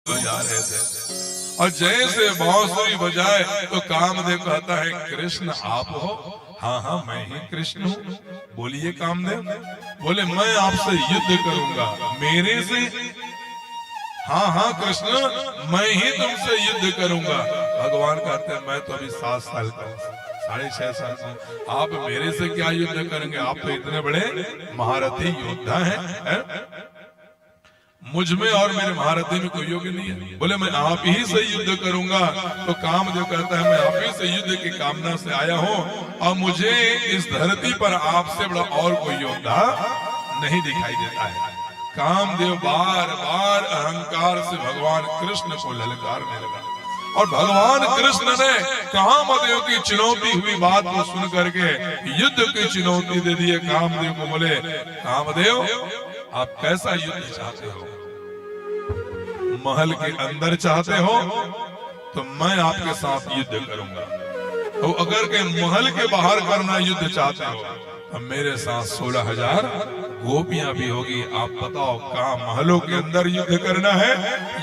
बजा रहे थे और जैसे बांसुरी बजाए तो कामदेव कहता है कृष्ण आप हो? हाँ हाँ मैं ही कृष्ण हूँ। बोलिए कामदेव। बोले मैं आपसे युद्ध करूंगा। मेरे से? हाँ हाँ कृष्ण मैं ही तुमसे युद्ध करूंगा। भगवान कहते हैं मैं तो अभी 7 साल का हूँ, 6.5 साल का हूँ, आप मेरे से क्या युद्ध करेंगे? आप तो इतने बड़े महारथी योद्धा हैं, मुझ में और मेरे महारथी में कोई योग्य नहीं है। बोले मैं आप ही से युद्ध करूंगा। तो कामदेव कहता है मैं आप ही से युद्ध की कामना से आया हूँ और मुझे इस धरती पर आपसे बड़ा और कोई योद्धा नहीं दिखाई देता है। कामदेव बार बार अहंकार से भगवान कृष्ण को ललकारने लगा और भगवान कृष्ण ने कामदेव की चुनौती हुई बात को सुन करके युद्ध की चुनौती दे दी। कामदेव को बोले कामदेव आप कैसा युद्ध चाहते हो? महल के अंदर चाहते हो तो मैं आपके साथ युद्ध करूंगा, और अगर के महल के बाहर करना युद्ध चाहते हो तो मेरे साथ 16,000 गोपियां भी होगी। आप बताओ कहाँ महलों के अंदर युद्ध करना है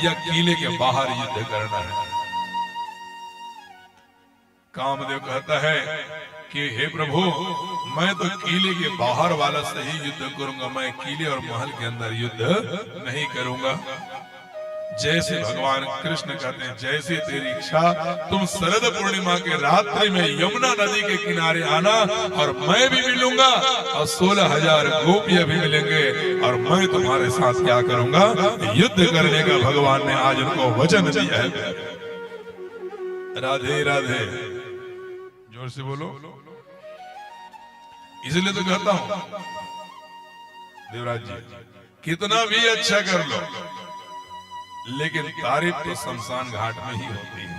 या किले के बाहर युद्ध करना है? कामदेव कहता है कि हे प्रभु मैं तो किले के बाहर वाला से ही युद्ध करूंगा, मैं किले और महल के अंदर युद्ध नहीं करूंगा। जैसे भगवान कृष्ण कहते हैं जैसे तेरी इच्छा, तुम शरद पूर्णिमा के रात्रि में यमुना नदी के किनारे आना और मैं भी मिलूंगा और 16,000 गोपियां भी मिलेंगे और मैं तुम्हारे साथ क्या करूंगा? युद्ध करने का भगवान ने आज उनको वचन दिया है। राधे राधे, जोर से बोलो। इसलिए तो कहता हूं देवराज जी कितना भी अच्छा कर लो लेकिन तारीफ तो शमशान घाट में ही होती है।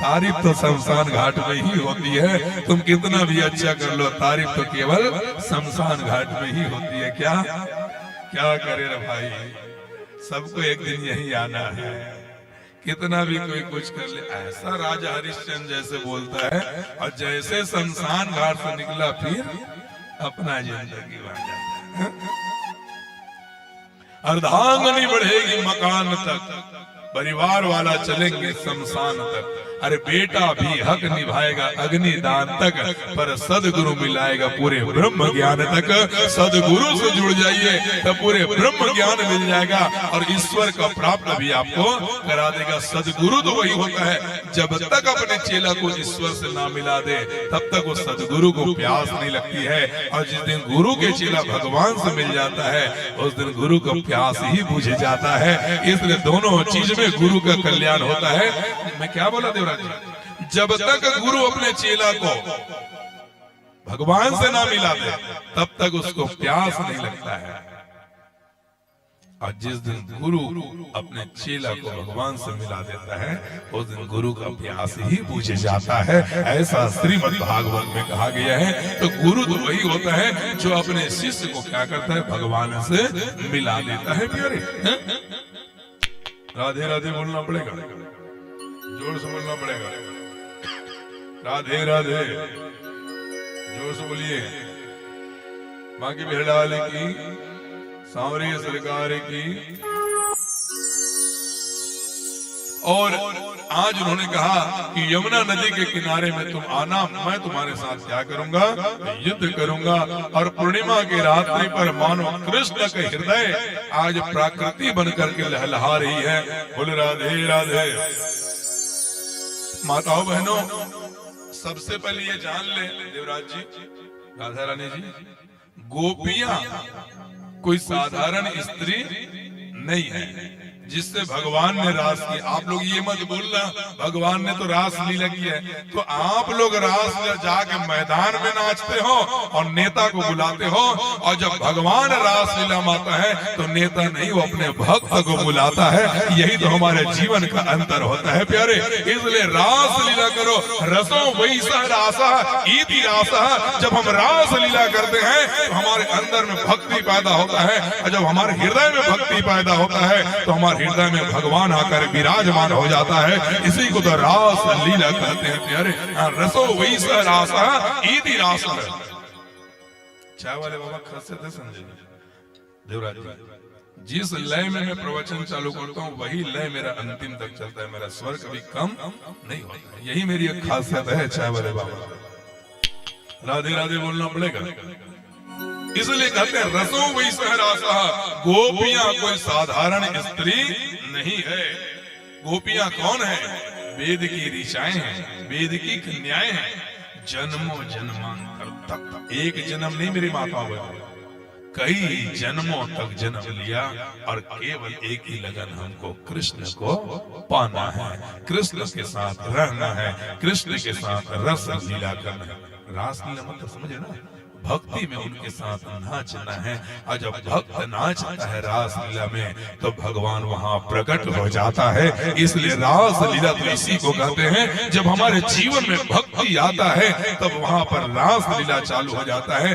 तारीफ तो शमशान घाट में ही होती है। तुम कितना भी अच्छा कर लो तारीफ तो केवल शमशान घाट में ही होती है। क्या क्या करे रे भाई, सबको एक दिन यही आना है। कितना भी कोई कुछ कर ले, ऐसा राजा हरिश्चंद्र जैसे बोलता है और जैसे शमशान घाट से निकला फिर अपना जिंदगी बन जाता है। अर्धांगनी बढ़ेगी मकान तक, परिवार वाला चलेंगे शमशान तक। अरे बेटा भी हक निभाएगा अग्निदान तक, पर सदगुरु मिलाएगा पूरे ब्रह्म ज्ञान तक। सदगुरु से जुड़ जाइए तो पूरे ब्रह्म ज्ञान मिल जाएगा और ईश्वर का प्राप्त भी आपको करा देगा। सदगुरु तो वही होता है जब तक अपने चेला को ईश्वर से ना मिला दे तब तक वो सदगुरु को प्यास नहीं लगती है, और जिस दिन गुरु के चेला भगवान से मिल जाता है उस दिन गुरु का प्यास ही बुझ जाता है। इसलिए दोनों चीज में गुरु का कल्याण होता है। मैं क्या बोला देवराज जी? जब तक गुरु अपने चेला को भगवान से ना मिला दे तब तक उसको प्यास नहीं लगता है, और जिस दिन गुरु अपने चेला को भगवान से मिला देता है उस दिन गुरु का प्यास ही बुझ जाता है। ऐसा श्रीमद् भागवत में कहा गया है। तो गुरु तो वही होता है जो अपने शिष्य को क्या करता है? भगवान से मिला देता है। प्यारे राधे राधे बोलना पड़ेगा, जोर से बोलना पड़ेगा। राधे राधे, जोर से बोलिए। माँ की भेड़ा वाले की, सांवरी सरकार की। और आज उन्होंने कहा कि यमुना नदी के किनारे में तुम आना, मैं तुम्हारे साथ क्या करूंगा? युद्ध करूंगा। और पूर्णिमा की रात्रि पर मानो कृष्ण के हृदय आज प्रकृति बनकर के लहलहा रही है। बोले राधे राधे। माताओं बहनों, सबसे पहले ये जान ले देवराज जी, राधा रानी जी, गोपियां कोई साधारण स्त्री नहीं है जिससे भगवान ने रास की। आप लोग ये मत बोलना भगवान ने तो रास लीला की है, तो आप लोग रास जाके मैदान में नाचते हो और नेता को बुलाते हो, और जब भगवान रास लीला माता है तो नेता नहीं, वो अपने भक्त को बुलाता है। यही तो हमारे जीवन का अंतर होता है प्यारे। इसलिए रास लीला करो। रसों वैसा रासा इति रासा। जब हम रास लीला करते हैं तो हमारे अंदर में भक्ति पैदा होता है, और जब हमारे हृदय में भक्ति पैदा होता है तो हमारे हृदय में भगवान आकर विराजमान हो जाता है। इसी को तो रास लीला कहते हैं प्यारे। रसो वैसा रासा इति रासा। चाय वाले बाबा खसे थे संजय देवराज जी, जिस लय में मैं प्रवचन चालू करता हूँ वही लय मेरा अंतिम तक चलता है, मेरा स्वर कभी कम नहीं होता। यही मेरी एक खासियत है चाय वाले बाबा। राधे राधे बोलना पड़ेगा। इसलिए कहते हैं रसों वही सहरासा, गोपियां कोई साधारण स्त्री नहीं है। गोपियां कौन है? वेद की ऋचाएं हैं, वेद की कन्याएं हैं। जन्मों जन्मांतर तक, एक जन्म नहीं मेरी माता बहन, कई जन्मों तक जन्म लिया और केवल एक ही लगन, हमको कृष्ण को पाना है, कृष्ण के साथ रहना है, कृष्ण के साथ रस लीला करना है। रास लीला मतलब समझे ना, भक्ति में उनके साथ नाचना है। और जब भक्त नाचता है रास लीला में तो भगवान वहां प्रकट हो जाता है। इसलिए रास लीला तो इसी को कहते हैं। जब हमारे जीवन में भक्ति आता है तब वहां पर रास लीला चालू हो जाता है।